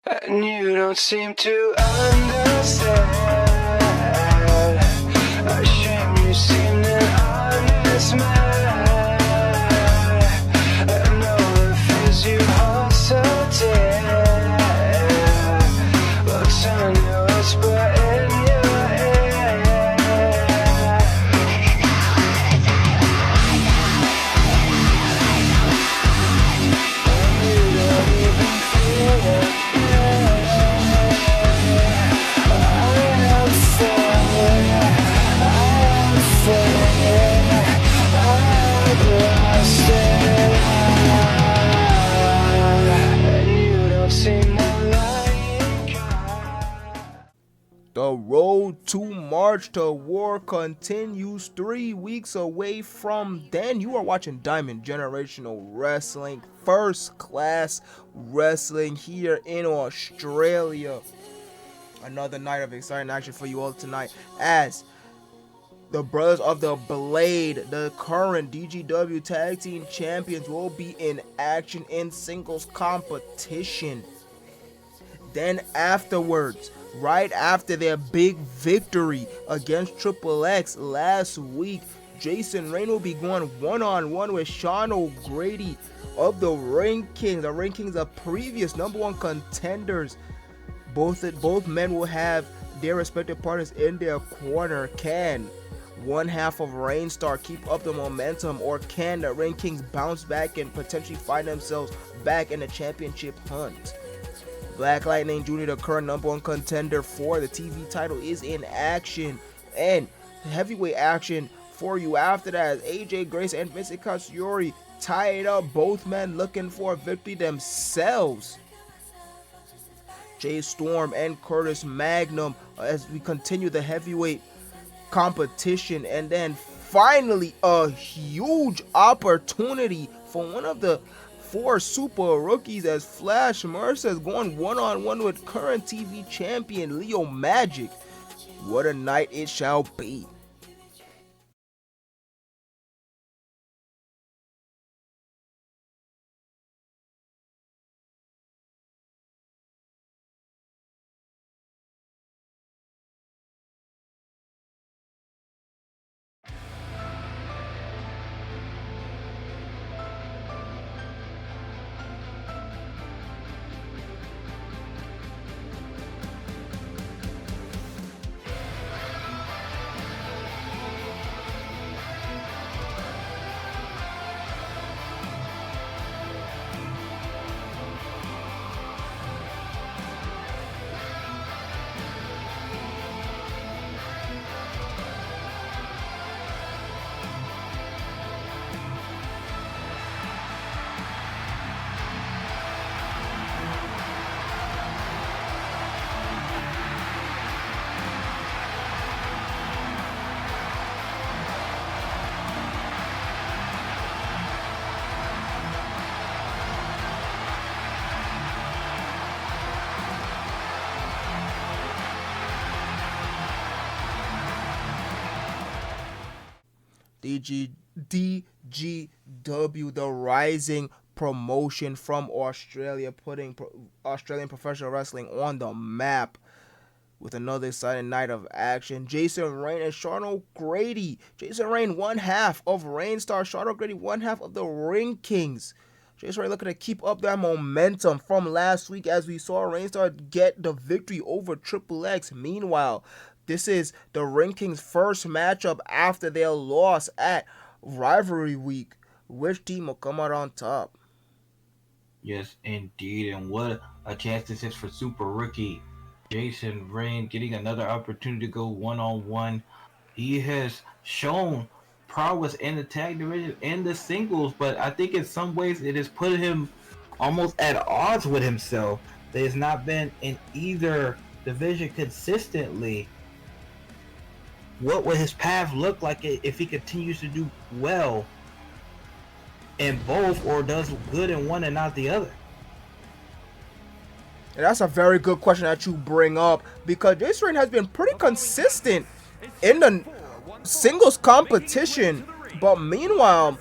And you don't seem to understand. A shame you seem an honest man. I know the fears you hold so dear. Looks on your whisper in your ear. And you don't even feel it. The road to March to War continues 3 weeks away from then. You are watching Diamond Generational Wrestling, first class wrestling here in Australia. Another night of exciting action for you all tonight as the Brothers of the Blade, the current DGW Tag Team Champions, will be in action in singles competition. Then afterwards, right after their big victory against Triple X last week, Rayne will be going one-on-one with Shawn O'Grady of the Ring Kings. The Ring Kings are previous #1 contenders. Both men will have their respective partners in their corner. Can one half of Rayne Star keep up the momentum, or can the Ring Kings bounce back and potentially find themselves back in the championship hunt? Black Lightning Jr., the current #1 contender for the TV title, is in action, and heavyweight action for you after that. AJ Grace and Vincent Katsuyori tie it up, both men looking for a victory themselves. Jay Storm and Curtis Magnum as we continue the heavyweight competition. And then finally a huge opportunity for one of the 4 super rookies as Flash Mercer is going one-on-one with current TV champion Leo Magic. What a night it shall be. DGW, the rising promotion from Australia, putting Australian professional wrestling on the map with another exciting night of action. Rayne and Shawn O'Grady. Rayne, one half of Rayne Star. Shawn O'Grady, one half of the Ring Kings. Rayne looking to keep up that momentum from last week as we saw Rayne Star get the victory over Triple X. Meanwhile, this is the Ring Kings' first matchup after their loss at Rivalry Week. Which team will come out on top? Yes, indeed. And what a chance this is for Super Rookie Rayne getting another opportunity to go one-on-one. He has shown prowess in the tag division and the singles, but I think in some ways it has put him almost at odds with himself. That has not been in either division consistently. What would his path look like if he continues to do well in both, or does good in one and not the other? And that's a very good question that you bring up, because Rayne has been pretty consistent in the singles competition, but meanwhile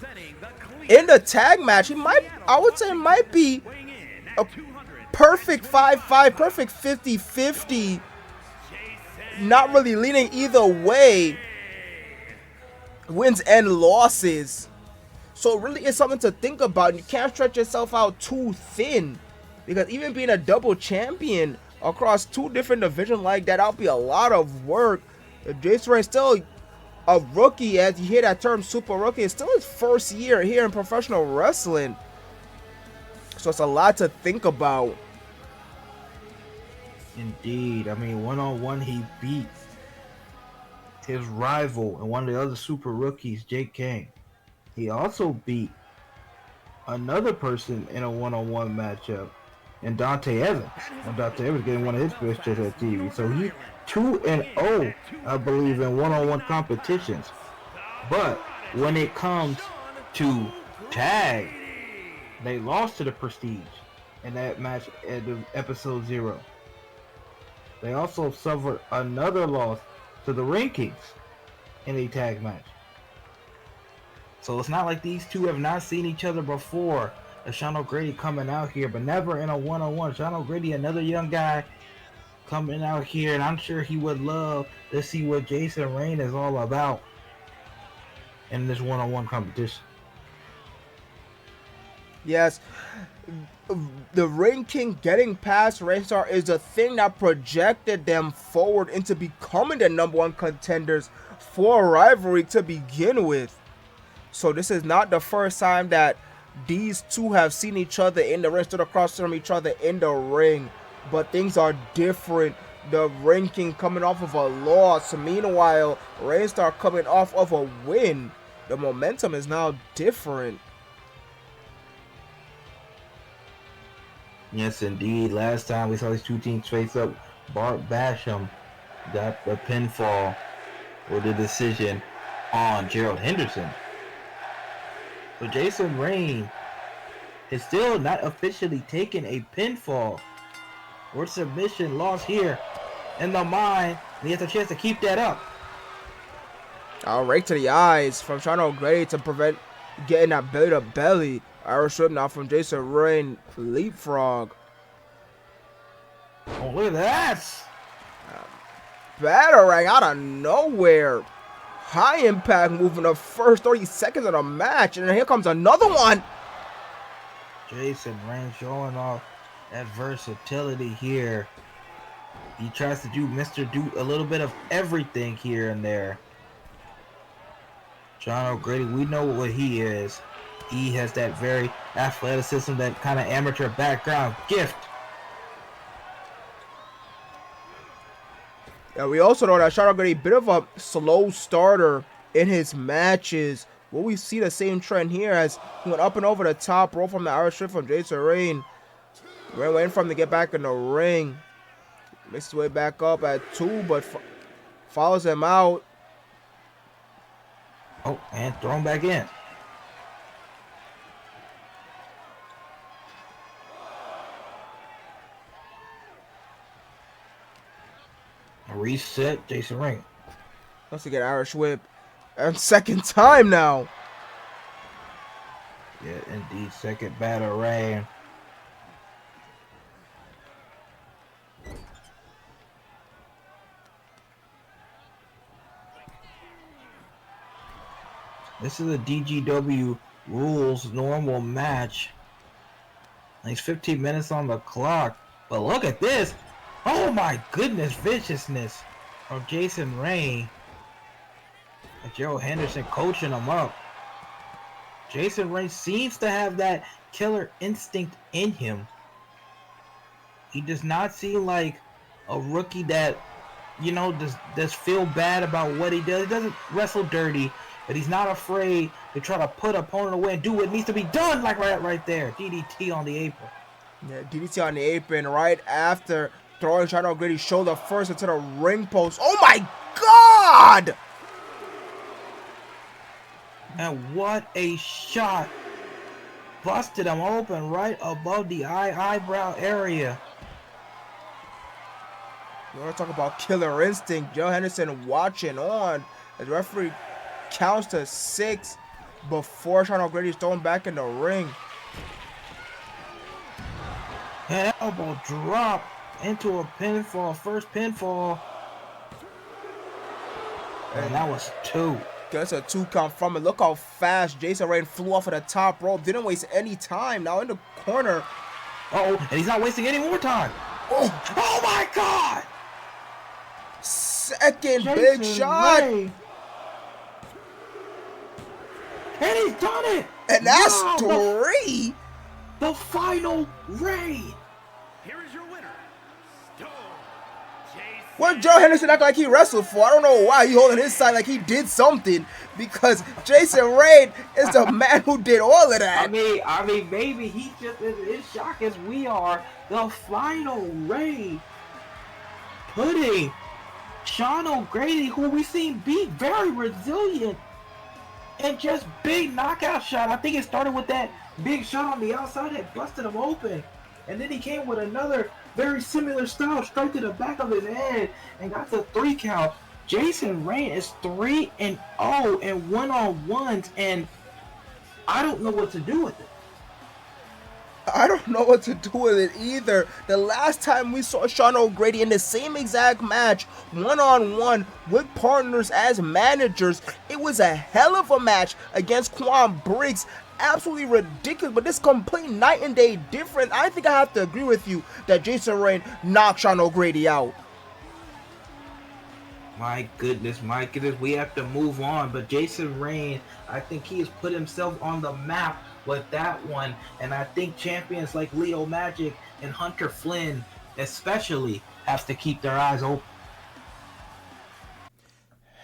in the tag match he might be perfect 5-5, perfect 50-50. Not really leaning either way. Wins and losses. So it really is something to think about. You can't stretch yourself out too thin, because even being a double champion across 2 different divisions like that, that'll be a lot of work. Jason Rayne still a rookie, as you hear that term, super rookie. It's still his first year here in professional wrestling. So it's a lot to think about. Indeed. I mean, one-on-one, he beat his rival and one of the other super rookies, Jake King. He also beat another person in a one-on-one matchup, and Dante Evans. And Dante Evans getting one of his best shows at TV. So he's 2-0, I believe, in one-on-one competitions. But when it comes to tag, they lost to the Prestige in that match at episode 0. They also suffered another loss to the Ring Kings in a tag match. So it's not like these two have not seen each other before. Shawn O'Grady coming out here, but never in a one-on-one. Shawn O'Grady, another young guy coming out here, and I'm sure he would love to see what Jason Rayne is all about in this one-on-one competition. Yes, the Ring King getting past Raystar is the thing that projected them forward into becoming the #1 contenders for rivalry to begin with. So this is not the first time that these two have seen each other in the ring, stood across from each other in the ring. But things are different. The Ring King coming off of a loss. Meanwhile, Raystar coming off of a win. The momentum is now different. Yes, indeed. Last time we saw these two teams face up, Bart Basham got the pinfall with the decision on Gerald Henderson. So Jason Rayne is still not officially taken a pinfall or submission loss here in the mind, and he has a chance to keep that up. Right to the eyes from Shawn O'Grady to prevent getting that belly to belly. Irish whip now from Jason Rayne. Leapfrog. Oh, look at that! Batarang out of nowhere. High impact move in the first 30 seconds of the match. And then here comes another one. Jason Rayne showing off that versatility here. He tries to do a little bit of everything here and there. Shawn O'Grady, we know what he is. He has that very athleticism, that kind of amateur background gift. Yeah, we also know that Shawn O'Grady, a bit of a slow starter in his matches. Will we see the same trend here as he went up and over the top rope from the Irish whip from Jason Rayne. Rayne waiting for him to get back in the ring. Makes his way back up at 2, but follows him out. Oh, and throw him back in. Reset, Jason Rayne. Once again, Irish whip. And second time now. Yeah, indeed, second battle Rayne. This is a DGW rules normal match. It's 15 minutes on the clock. But look at this. Oh my goodness, viciousness from Jason Rayne. And Gerald Henderson coaching him up. Jason Rayne seems to have that killer instinct in him. He does not seem like a rookie that, you know, does feel bad about what he does. He doesn't wrestle dirty, but he's not afraid to try to put opponent away and do what needs to be done, like right there. DDT on the apron. Yeah, DDT on the apron right after throwing Shawn O'Grady's shoulder first into the ring post. Oh my God! And what a shot. Busted him open right above the eyebrow area. You want to talk about killer instinct? Joe Henderson watching on as the referee counts to 6 before Shawn O'Grady is thrown back in the ring. An elbow drop into a pinfall. First pinfall. And that was 2. Gets a 2 count from it. Look how fast Jason Rayne flew off of the top rope. Didn't waste any time. Now in the corner. Oh, and he's not wasting any more time. Oh my God! Second Jason big shot. Rayne. And he's done it! And that's Wow, 3. The final Rayne. Here is your winner, Stone Jason. What Joe Henderson act like he wrestled for? I don't know why he holding his side like he did something, because Jason Rayne is the man who did all of that. I mean, maybe he just is as shocked as we are. The final Rayne putting Shawn O'Grady, who we seen be very resilient, and just big knockout shot. I think it started with that big shot on the outside that busted him open, and then he came with another very similar style straight to the back of his head and got the 3 count. Jason Rayne is 3-0 in one-on-ones, and I don't know what to do with it. I don't know what to do with it either. The last time we saw Shawn O'Grady in the same exact match, one-on-one with partners as managers, it was a hell of a match against Kwan Briggs. Absolutely ridiculous, but this complete night and day different. I think I have to agree with you that Jason Rayne knocked Shawn O'Grady out. My goodness, we have to move on. But Jason Rayne, I think he has put himself on the map with that one. And I think champions like Leo Magic and Hunter Flynn especially have to keep their eyes open.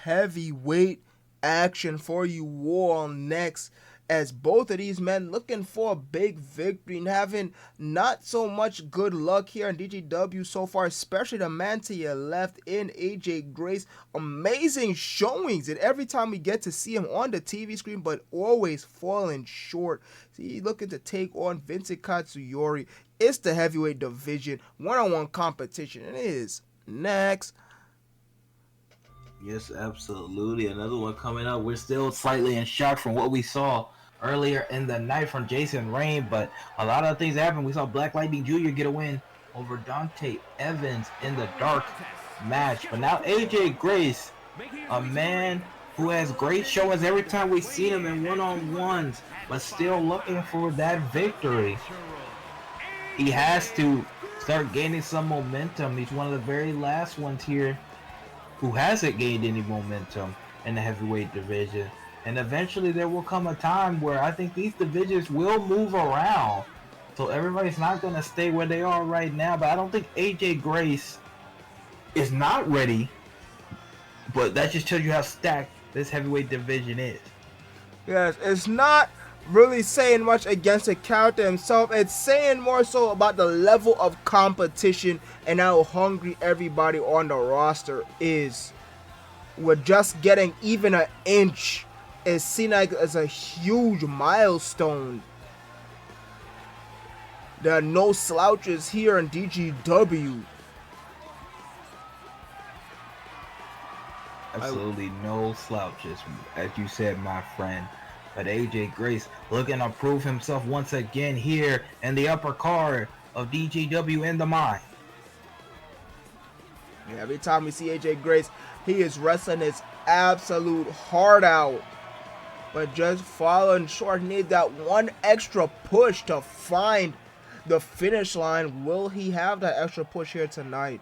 Heavyweight action for you all next, as both of these men looking for a big victory and having not so much good luck here in DGW so far, especially the man to your left in AJ Grace. Amazing showings, and every time we get to see him on the TV screen, but always falling short. See, looking to take on Vincent Katsuyori. It's the heavyweight division, one-on-one competition, and it is next. Yes, absolutely. Another one coming up. We're still slightly in shock from what we saw earlier in the night from Jason Rayne, but a lot of things happened. We saw Black Lightning Jr. get a win over Dante Evans in the dark match. But now AJ Grace, a man who has great showings every time we see him in one-on-ones, but still looking for that victory. He has to start gaining some momentum. He's one of the very last ones here who hasn't gained any momentum in the heavyweight division. And eventually there will come a time where I think these divisions will move around. So everybody's not going to stay where they are right now. But I don't think AJ Grace is not ready. But that just tells you how stacked this heavyweight division is. Yes, it's not really saying much against the character himself. It's saying more so about the level of competition and how hungry everybody on the roster is. We're just getting even an inch. It's seen like as a huge milestone. There are no slouches here in DGW. Absolutely no slouches, as you said, my friend. But AJ Grace looking to prove himself once again here in the upper card of DGW in the mine. Yeah, every time we see AJ Grace, he is wrestling his absolute heart out. But just falling short. Need that one extra push to find the finish line. Will he have that extra push here tonight?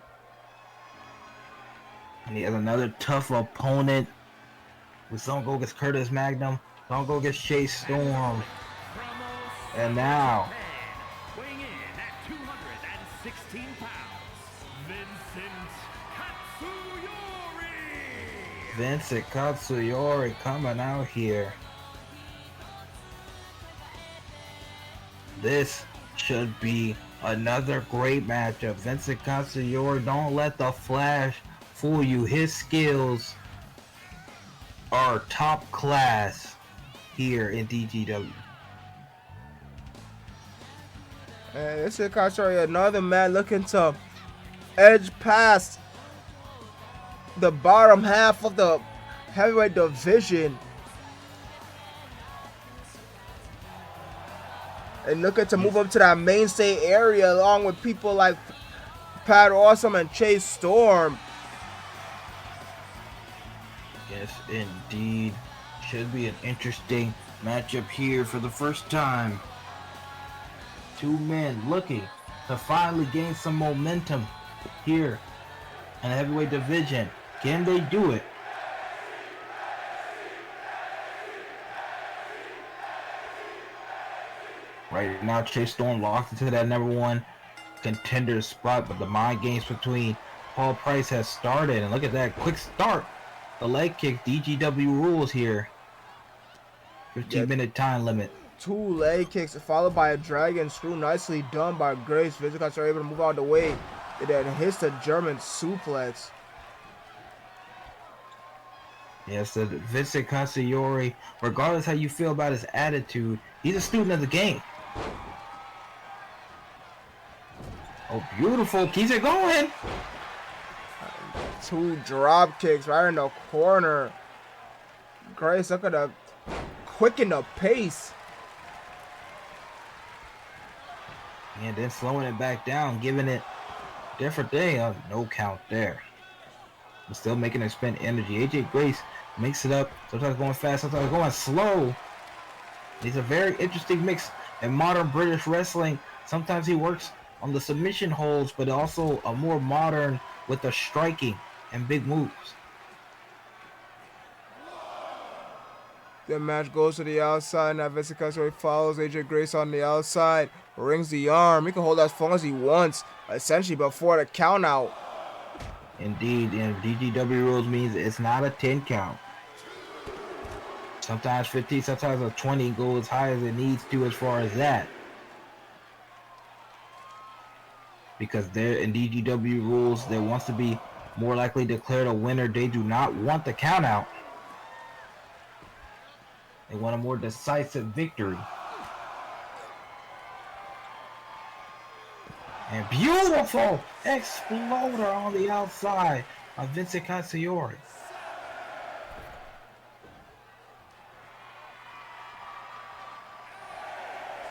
And he has another tough opponent. We saw him go against Curtis Magnum. Don't go against Chase Storm. And now, weighing in at 216 pounds, Vincent Katsuyori coming out here. This should be another great matchup. Vincent Katsuyori, don't let the flash fool you. His skills are top class here in DGW. And this is Katsuyori, another man looking to edge past the bottom half of the heavyweight division. and looking to move up to that mainstay area along with people like Pat Awesome and Chase Storm. Yes, indeed. Should be an interesting matchup here for the first time. Two men looking to finally gain some momentum here in the heavyweight division. Can they do it? Right now, Chase Storm locked into that #1 contender spot, but the mind games between Paul Price has started. And look at that quick start. The leg kick, DGW rules here. 15-minute time limit. 2 leg kicks followed by a dragon screw, nicely done by Grace. Vincent Katsuyori able to move out of the way. It then hits the German suplex. Yes, the Vincent Katsuyori, regardless how you feel about his attitude, he's a student of the game. Oh, beautiful. Keeps it going. 2 drop kicks right in the corner. Grace, look at the quicken the pace. And then slowing it back down, giving it a different thing. Oh, no count there. But still making it spend energy. AJ Grace makes it up. Sometimes going fast, sometimes going slow. He's a very interesting mix in modern British wrestling. Sometimes he works on the submission holds, but also a more modern with the striking and big moves. The match goes to the outside. Now Vincent Katsuyori follows AJ Grace on the outside. Rings the arm. He can hold as long as he wants, essentially before the count out. Indeed, and DGW rules means it's not a 10 count. Sometimes 15, sometimes a 20 go as high as it needs to as far as that. Because there in DGW rules, there wants to be more likely declared a winner. They do not want the count out. They want a more decisive victory. And beautiful exploder on the outside of Vincent Katsuyori.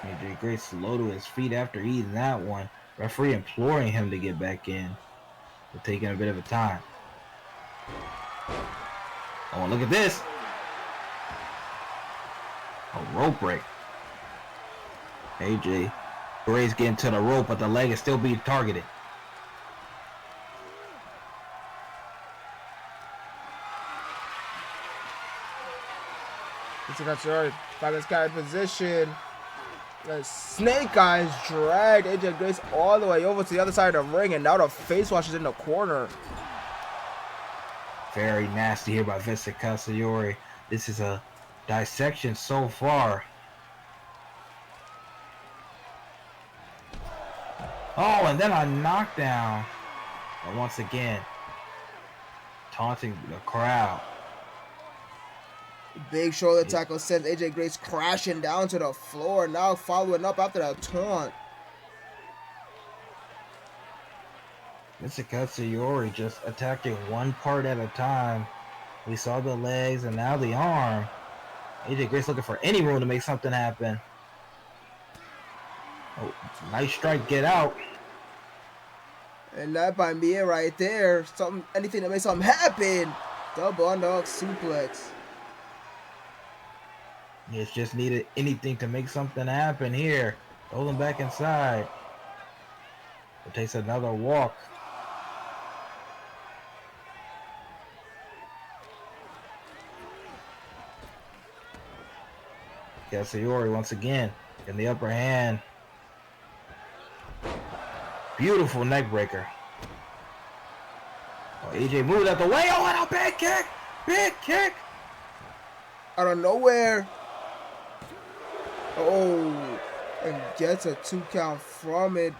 AJ Grace slow to his feet after eating that one. Referee imploring him to get back in. But taking a bit of a time. Oh, look at this. A rope break. AJ Grace getting to the rope, but the leg is still being targeted. Vincent Katsuyori back in his carry position. The snake eyes dragged AJ Grace all the way over to the other side of the ring, and now the face wash is in the corner. Very nasty here by Vincent Katsuyori. This is a dissection so far. Oh, and then a knockdown. But once again, taunting the crowd. Big shoulder tackle sends AJ Grace crashing down to the floor. Now following up after that taunt. Mr. Katsuyori just attacking one part at a time. We saw the legs and now the arm. AJ Grace looking for any room to make something happen. Oh, nice strike, get out. And that might be it right there. Anything to make something happen. Double underhook suplex. It's just needed anything to make something happen here. Throw him back inside. It takes another walk. Katsuyori once again in the upper hand. Beautiful neck breaker. Oh, AJ moved out the way. Oh, and a big kick! Big kick! Out of nowhere. Oh, and gets a 2 count from it.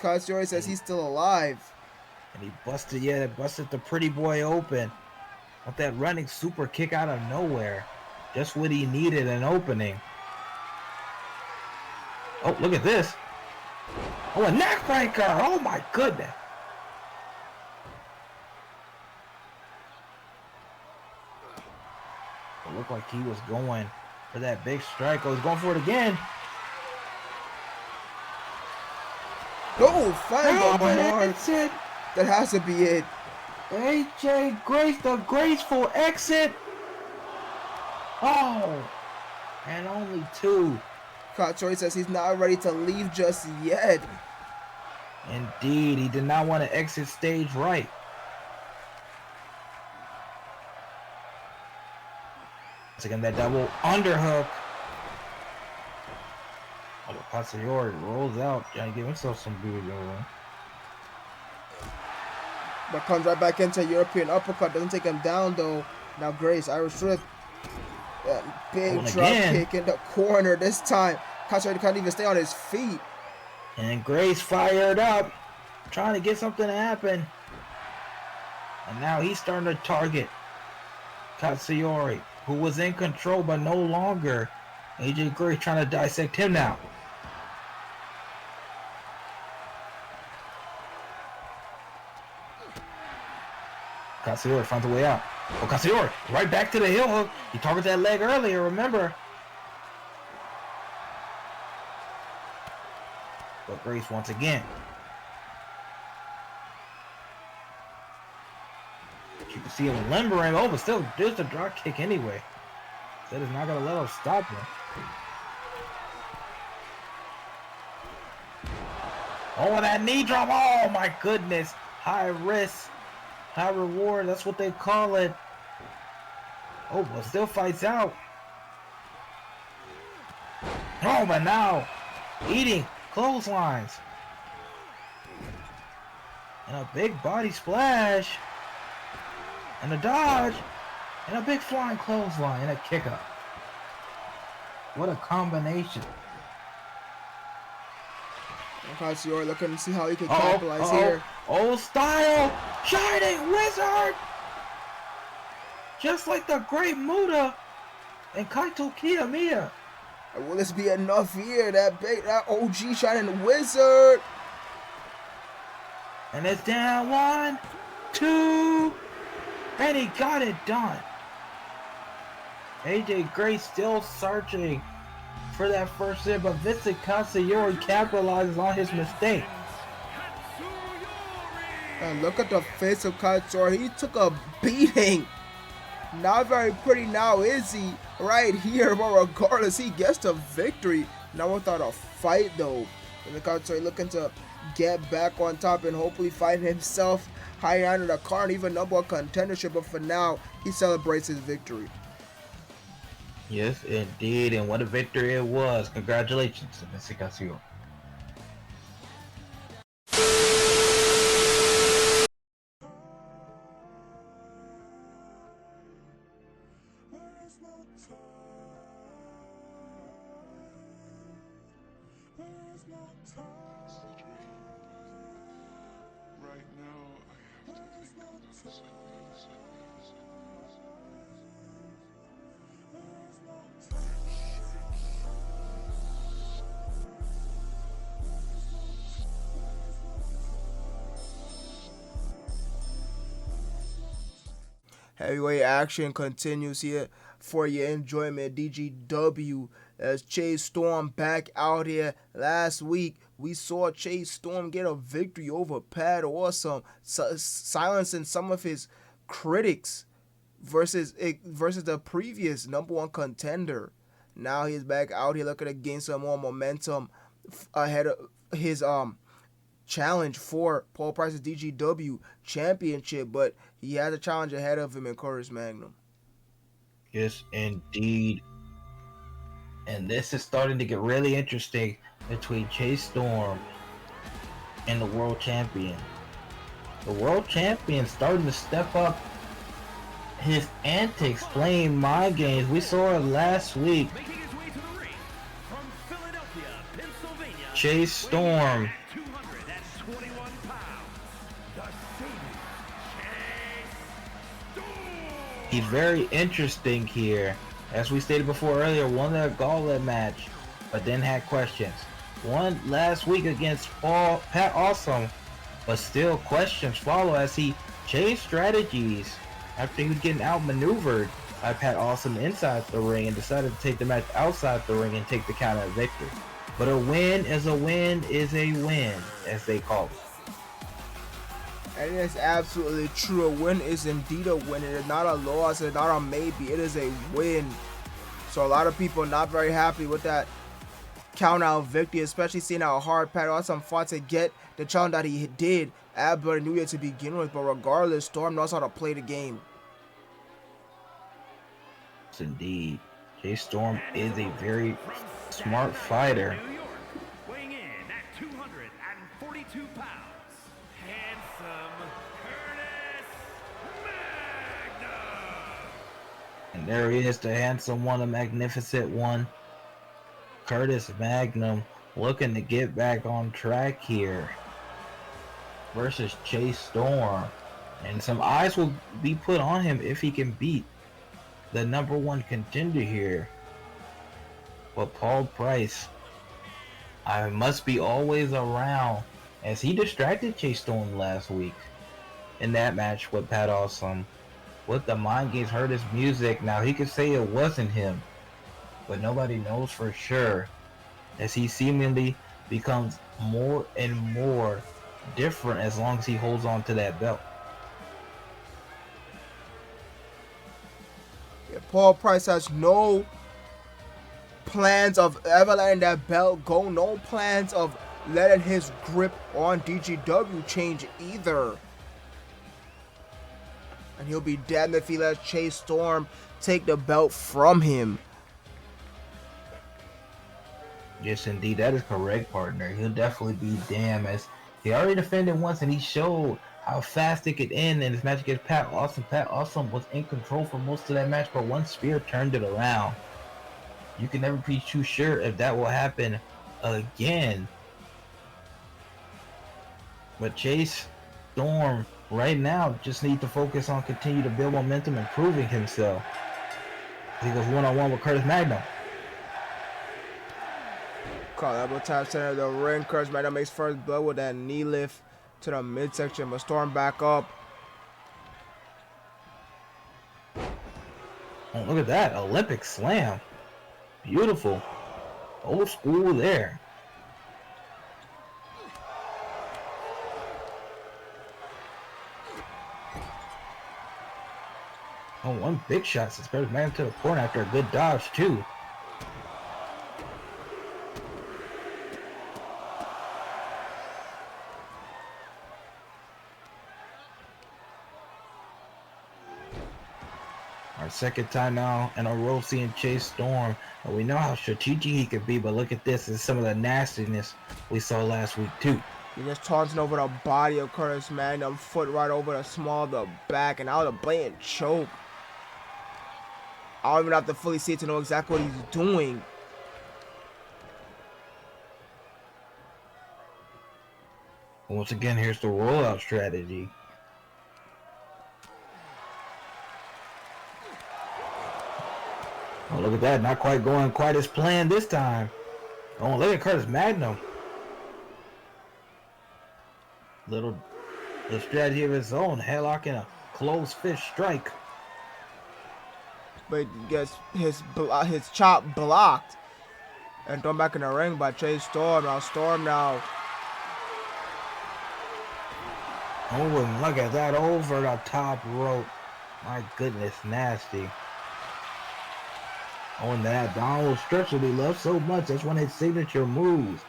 Katsuyori says he's still alive. And he busted the pretty boy open. With that running super kick out of nowhere. Just what he needed, an opening. Oh, look at this. Oh, a neck breaker. Oh my goodness. It looked like he was going for that big strike. Oh, he's going for it again. Oh, find the mark. That's it. That has to be it. AJ Grace, the graceful exit. Oh, and only 2. Katsuyori says he's not ready to leave just yet. Indeed, he did not want to exit stage right. Once again, that double underhook. Oh, Katsuyori rolls out, trying to give himself some booty going. But comes right back into European uppercut. Doesn't take him down though. Now Grace, Irish whip. Big drop kick in the corner this time. Katsuyori can't even stay on his feet. And Grace fired up, trying to get something to happen. And now he's starting to target Katsuyori, who was in control but no longer. AJ Grace trying to dissect him now. Katsuyori finds a way out. Oh, Katsuyori, right back to the heel hook. He targeted that leg earlier, remember? But Grace once again. You can see him limbering. Oh, but still, there's the drop kick anyway. That is not going to let him stop him. Oh, that knee drop. Oh, my goodness. High risk, high reward. That's what they call it. Oh, but still fights out. Oh, but now eating clotheslines. And a big body splash. And a dodge. And a big flying clothesline. And a kick up. What a combination. Katsuyori looking to see how he can capitalize here. Old style. Shining Wizard. Just like the great Muda and Kaito Kiyomiya. Will this be enough here? That OG Shining Wizard. And it's down 1, 2, and he got it done. AJ Grace still searching for that first hit, but Vincent Katsuyori capitalizes on his mistake. And look at the face of Katsuyori. He took a beating. Not very pretty now, is he? Right here, but regardless, he gets the victory. Now without a fight, though. And the Katsuyori looking to get back on top and hopefully find himself higher under the card, even number one contendership. But for now, he celebrates his victory. Yes, indeed, and what a victory it was. Congratulations to Mr. Katsuyori. Right now, I have to think of those things. Heavyweight action continues here for your enjoyment. DGW as Chase Storm back out here. Last week, we saw Chase Storm get a victory over Pat Awesome, silencing some of his critics versus the previous number one contender. Now he's back out here looking to gain some more momentum ahead of his challenge for Paul Price's DGW championship, but he has a challenge ahead of him in Curtis Magnum. Yes, indeed. And this is starting to get really interesting between Chase Storm and the world champion. The world champion starting to step up his antics, playing mind games. We saw it last week. Making his way to the ring from Philadelphia, Pennsylvania. Chase Storm. 221 pounds. The saving Chase Storm. He's very interesting here. As we stated before earlier, won that gauntlet match, but then had questions. Won last week against Pat Awesome, but still questions follow as he changed strategies after he was getting outmaneuvered by Pat Awesome inside the ring and decided to take the match outside the ring and take the count at victory. But a win is a win is a win, as they call it. And it is absolutely true. A win is indeed a win. It is not a loss. It is not a maybe. It is a win. So a lot of people not very happy with that count out victory, especially seeing how hard Pat Awesome fought to get the challenge that he did at Bloody New Year to begin with. But regardless, Storm knows how to play the game. Yes, indeed. Jay Storm is a very smart fighter. New York, weighing in at 242 pounds, handsome Curtis Magnum. And there he is, the handsome one, the magnificent one. Curtis Magnum looking to get back on track here versus Chase Storm. And some eyes will be put on him if he can beat the #1 contender here. But Paul Price, I must be always around, as he distracted Chase Storm last week in that match with Pat Awesome. With the Mind Games heard his music. Now he could say it wasn't him, but nobody knows for sure, as he seemingly becomes more and more different as long as he holds on to that belt. Yeah, Paul Price has no plans of ever letting that belt go. No plans of letting his grip on DGW change either. And he'll be damned if he lets Chase Storm take the belt from him. Yes, indeed, that is correct, partner. He'll definitely be damned, as he already defended once and he showed how fast it could end in his match against Pat Awesome. Pat Awesome was in control for most of that match, but one spear turned it around. You can never be too sure if that will happen again. But Chase Storm right now just need to focus on continue to build momentum and proving himself. He goes one-on-one with Curtis Magnum. Call elbow tap center of the ring. Curtis Magnum makes first blow with that knee lift to the midsection, but Storm back up. Oh, look at that. Olympic slam. Beautiful. Old school there. Oh, one big shot since Curtis Magnum to the corner after a good dodge, too. Our second time now in a row seeing Chase Storm. And we know how strategic he could be, but look at this. It's some of the nastiness we saw last week, too. He just taunting over the body of Curtis Magnum, foot right over the small of the back, and out of the blatant choke. I don't even have to fully see it to know exactly what he's doing. Once again, here's the rollout strategy. Oh, look at that. Not quite going quite as planned this time. Oh, look at Curtis Magnum. Little strategy of his own. Headlock and a closed fist strike. But he gets his chop blocked and thrown back in the ring by Chase Storm. Now Storm now. Oh, and look at that over the top rope. My goodness, nasty. Oh, and that downward stretcher we love so much. That's one of his signature moves,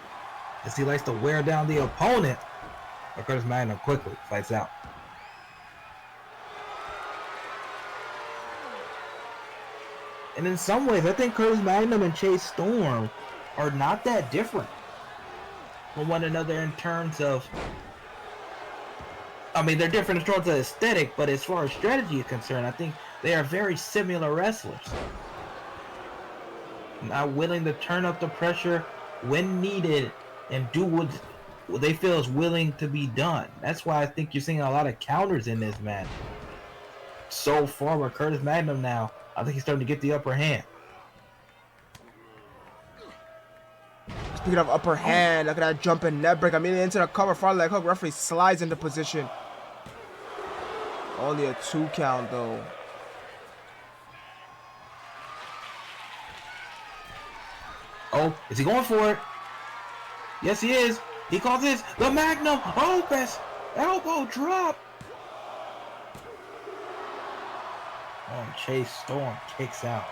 as he likes to wear down the opponent. But Curtis Magnum quickly fights out. And in some ways, I think Curtis Magnum and Chase Storm are not that different from one another in terms of, I mean, they're different in terms of aesthetic, but as far as strategy is concerned, I think they are very similar wrestlers. Not willing to turn up the pressure when needed and do what they feel is willing to be done. That's why I think you're seeing a lot of counters in this match. So far with Curtis Magnum now, I think he's starting to get the upper hand. Speaking of upper hand, look at that jumping net break. Immediately into the cover, front leg hook. Referee slides into position. Only a 2 count though. Oh, is he going for it? Yes, he is. He calls this the Magnum Opus. Elbow drop. Oh, and Chase Storm kicks out.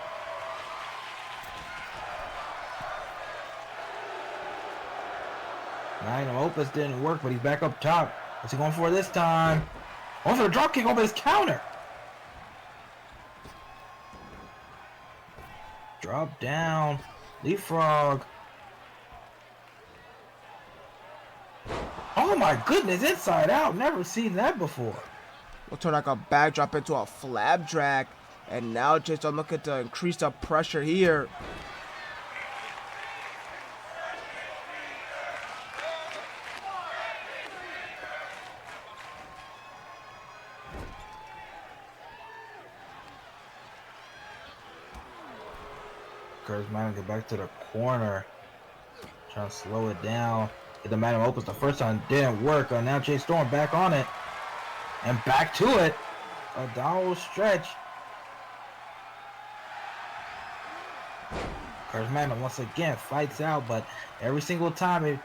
Magnum Opus didn't work, but he's back up top. What's he going for this time? Going for the drop kick over his counter. Drop down. Leapfrog. Oh my goodness, inside out. Never seen that before. We'll turn like a backdrop into a flap drag. And now just I'm looking to increase the pressure here. Curtis Magnum get back to the corner. Trying to slow it down. Get the Magnum Opus the first time. Didn't work. Now Jay Storm back on it. And back to it. A downward stretch. Curtis Magnum once again fights out, but every single time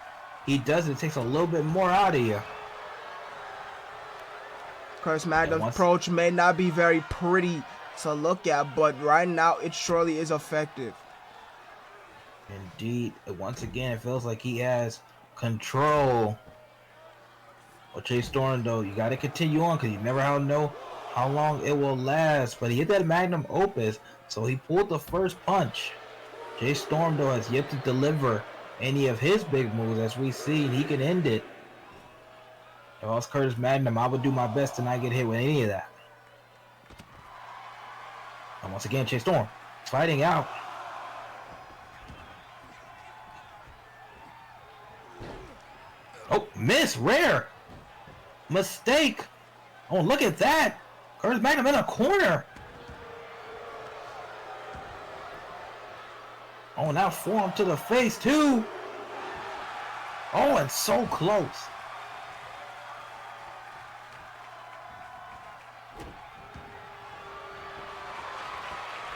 he does it, takes a little bit more out of you. Curtis Magnum's approach may not be very pretty to look at, but right now it surely is effective. Indeed. Once again, it feels like he has control. Well, Chase Storm, though, you got to continue on because you never know how long it will last. But he hit that Magnum Opus, so he pulled the first punch. Jay Storm, though, has yet to deliver any of his big moves. As we see, he can end it. If I was Curtis Magnum, I would do my best to not get hit with any of that. And once again, Chase Storm fighting out. Oh, miss, rare. Mistake. Oh, look at that. Curtis Magnum in a corner. Oh, now forearm to the face, too. Oh, and so close.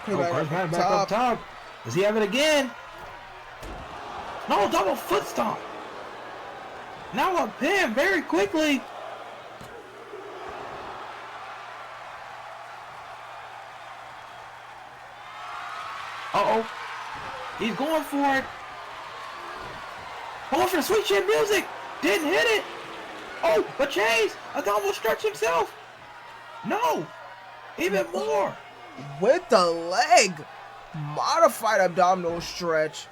Curtis Magnum back up top. Does he have it again? No, double foot stomp. Now a pin very quickly. Uh-oh. He's going for it. Going for the sweet chin music. Didn't hit it. Oh, but Chase, a double stretch himself. No. Even more. With the leg. Modified abdominal stretch.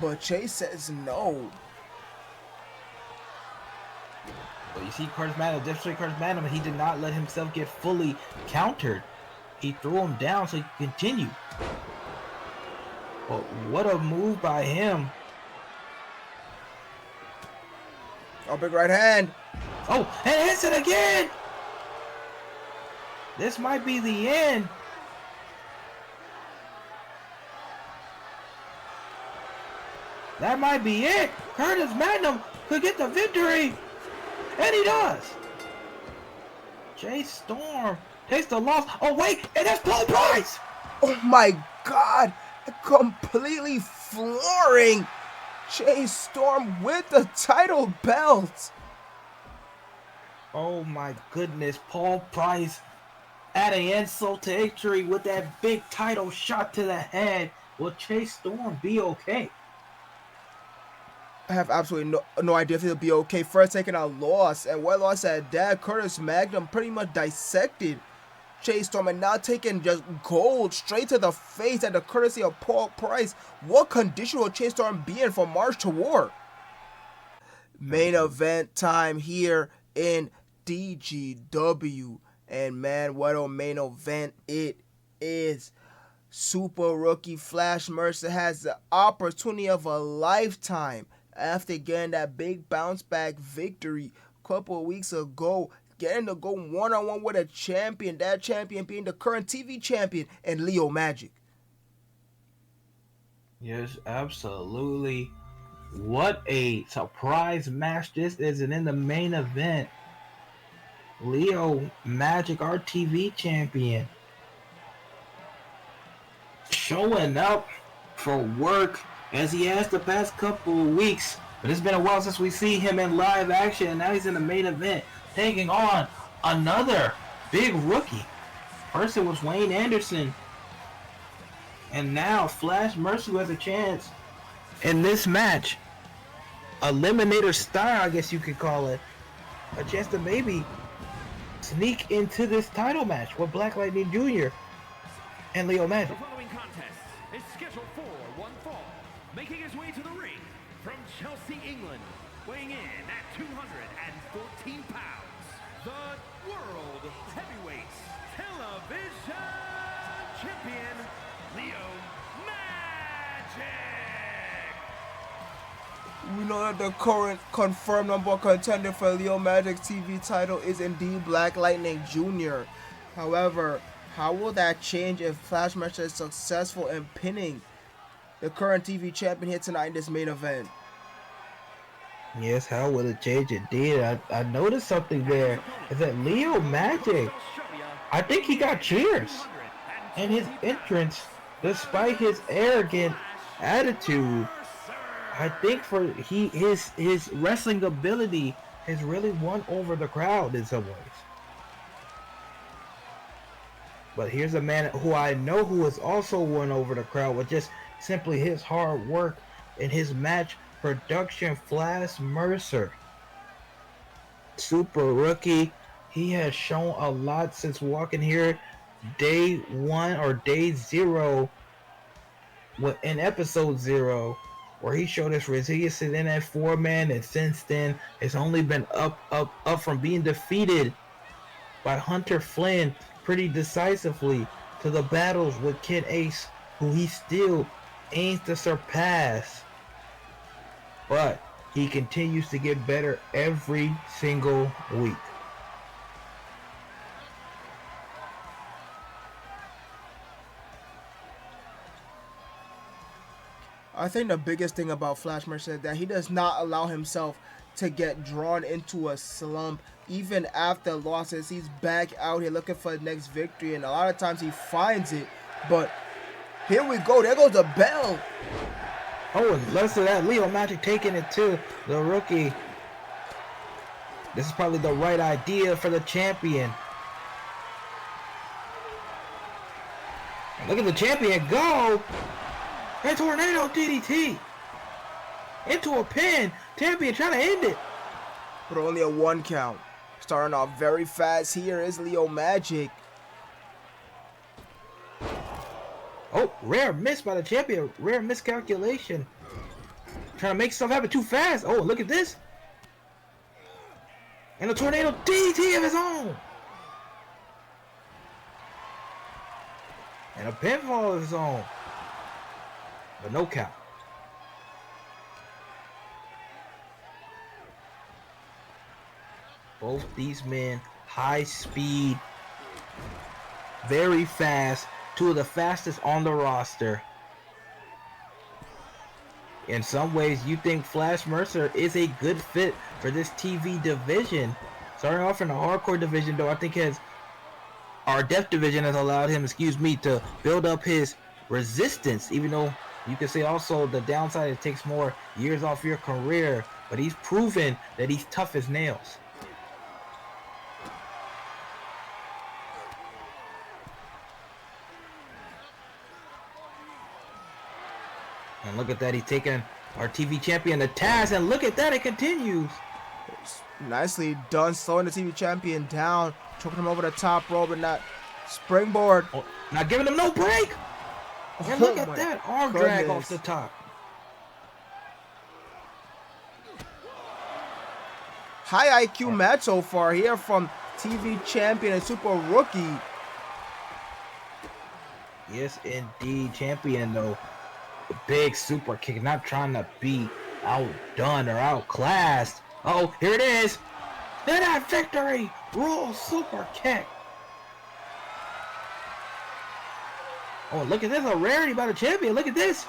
But Chase says no. But you see Curtis Magnum, definitely Curtis Magnum, he did not let himself get fully countered. He threw him down so he could continue. But what a move by him. Oh, big right hand. Oh, and hits it again. This might be the end. That might be it. Curtis Magnum could get the victory. And he does. Jay Storm takes the loss. Oh, wait. And that's Paul Price. Oh, my God. Completely flooring Jay Storm with the title belt. Oh, my goodness. Paul Price adding insult to injury with that big title shot to the head. Will Jay Storm be okay? I have absolutely no idea if he'll be okay. First taking a loss, and what loss at that? Curtis Magnum pretty much dissected Jay Storm, and now taking just gold straight to the face at the courtesy of Paul Price. What condition will Jay Storm be in for March to War? Main event time here in DGW, and man, what a main event it is. Super rookie Flash Mercer has the opportunity of a lifetime after getting that big bounce back victory a couple of weeks ago, getting to go one-on-one with a champion, that champion being the current TV champion and Leo Magic. Yes, absolutely. What a surprise match this is. And in the main event, Leo Magic, our TV champion, showing up for work as he has the past couple of weeks But it's been a while since we see him in live action, and now he's in the main event, taking on another big rookie. First it was Wayne Anderson, and now Flash Mercer has a chance in this match. Eliminator style, I guess you could call it. A chance to maybe sneak into this title match with Black Lightning Jr. and Leo Magic. The following contest is scheduled for one fall. Making his way to the ring from Chelsea, England, weighing in at 214 pounds, the World Heavyweight Television Champion, Leo Magic. We know that the current confirmed number one contender for Leo Magic's TV title is indeed Black Lightning Jr. However, how will that change if Flash Mercer is successful in pinning the current TV champion here tonight in this main event? Yes, how will it change? Indeed, I noticed something there. Is that Leo Magic, I think he got cheers in his entrance, despite his arrogant attitude. I think his wrestling ability has really won over the crowd in some ways. But here's a man who I know who has also won over the crowd with just simply his hard work in his match production. Flash Mercer, super rookie. He has shown a lot since walking here day one or day zero in episode 0, where he showed his resilience in that 4-man, and since then it's only been up from being defeated by Hunter Flynn pretty decisively to the battles with Kid Ace, who he still aims to surpass. But he continues to get better every single week. I think the biggest thing about Flash Mercer is that he does not allow himself to get drawn into a slump. Even after losses, he's back out here looking for the next victory, and a lot of times he finds it. But here we go. There goes the bell. Oh, and less of that, Leo Magic taking it to the rookie. This is probably the right idea for the champion. And look at the champion go. And tornado DDT into a pin. Champion trying to end it. But only a 1 count. Starting off very fast here is Leo Magic. Oh, rare miss by the champion. Rare miscalculation. Trying to make stuff happen too fast. Oh, look at this. And a tornado DDT of his own. And a pinfall of his own. But no count. Both these men, high speed, very fast, 2 of the fastest on the roster. In some ways, you think Flash Mercer is a good fit for this TV division. Starting off in the hardcore division, though, I think our depth division has allowed him, to build up his resistance, even though you can say also the downside, it takes more years off your career, but he's proven that he's tough as nails. And look at that, he's taking our TV champion to task, and look at that, it continues. Nicely done, slowing the TV champion down, choking him over the top rope, and that springboard. Oh, not giving him no break. And look at that arm drag off the top. High IQ match so far here from TV champion and super rookie. Yes, indeed, champion though. The big super kick, not trying to be outdone or outclassed. Oh, here it is. Then that victory roll super kick. Oh, look at this, a rarity by the champion. Look at this.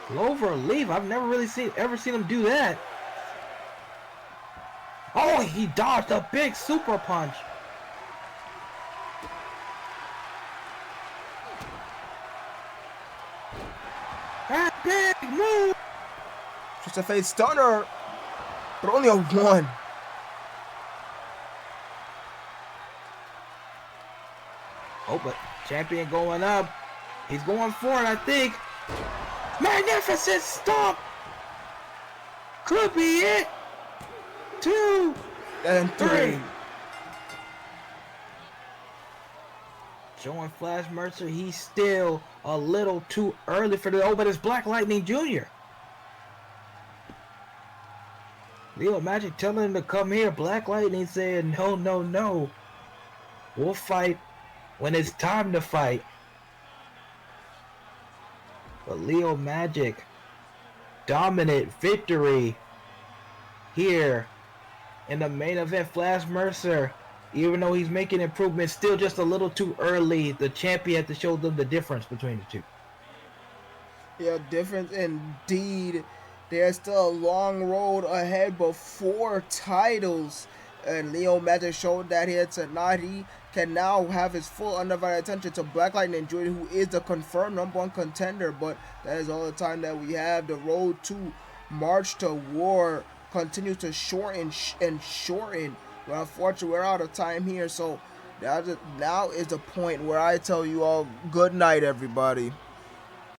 Clover leaf. I've never really ever seen him do that. Oh, he dodged a big super punch. Big move. Just a face stunner, but only a 1. Oh, but champion going up. He's going for it, I think. Magnificent stomp. Could be it. 2 and 3. Showing Flash Mercer, he's still a little too early for the. Oh, but it's Black Lightning Jr. Leo Magic telling him to come here. Black Lightning saying, no, no, no. We'll fight when it's time to fight. But Leo Magic, dominant victory here in the main event. Flash Mercer, even though he's making improvements, still just a little too early. The champion had to show them the difference between the two. Yeah, difference indeed. There's still a long road ahead, but 4 titles. And Leo Magic showed that here tonight. He can now have his full undivided attention to Black Lightning Jr., who is the confirmed #1 contender. But that is all the time that we have. The road to March to War continues to shorten and shorten. But unfortunately, we're out of time here. So now is the point where I tell you all good night, everybody.